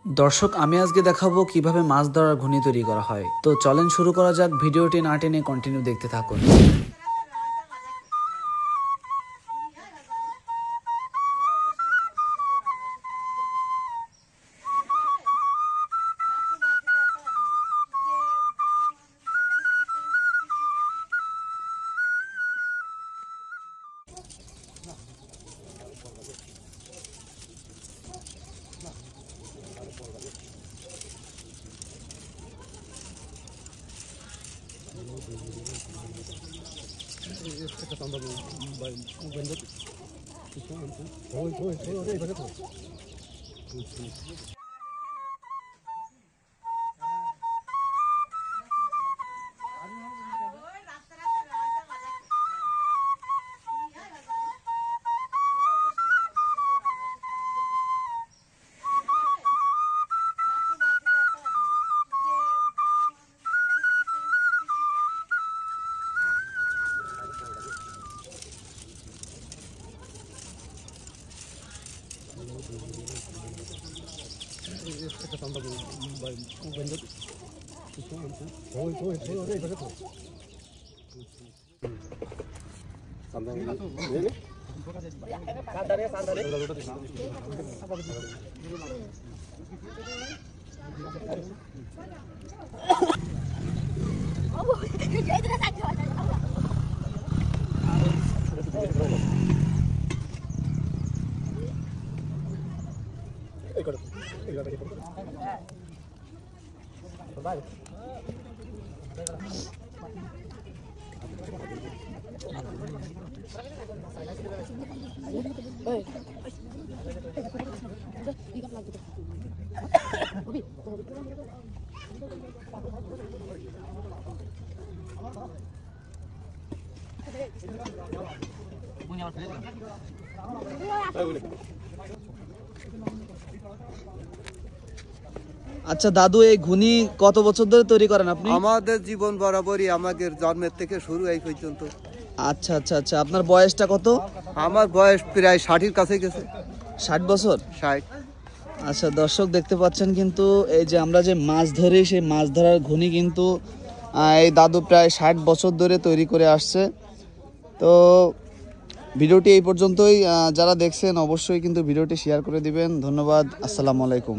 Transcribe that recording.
দর্শক, আমি আজকে দেখাবো কিভাবে মাছ ধরার ঘুনি তৈরি করা হয়। তো চলেন শুরু করা যাক। ভিডিওটি না টেনে কন্টিনিউ দেখতে থাকুন। আচ্ছা দাদু, এই ঘুনি কত বছর ধরে তৈরি করেন আপনি? আমাদের জীবন বরাবরই, আমাদের জন্মের থেকে শুরু এই পর্যন্ত। আচ্ছা আচ্ছা আচ্ছা, আপনার বয়সটা কত? আমার বয়স প্রায় 60-এর কাছে গেছে। 60 বছর? 60। আচ্ছা দর্শক, দেখতে পাচ্ছেন কিন্তু এই যে আমরা যে মাছ ধরি, সেই মাছ ধরার ঘুনি কিন্তু এই দাদু প্রায় 60 বছর ধরে তৈরি করে আসছে। তো ভিডিওটি এই পর্যন্তই। যারা দেখছেন অবশ্যই কিন্তু ভিডিওটি শেয়ার করে দিবেন। ধন্যবাদ। আসসালামু আলাইকুম।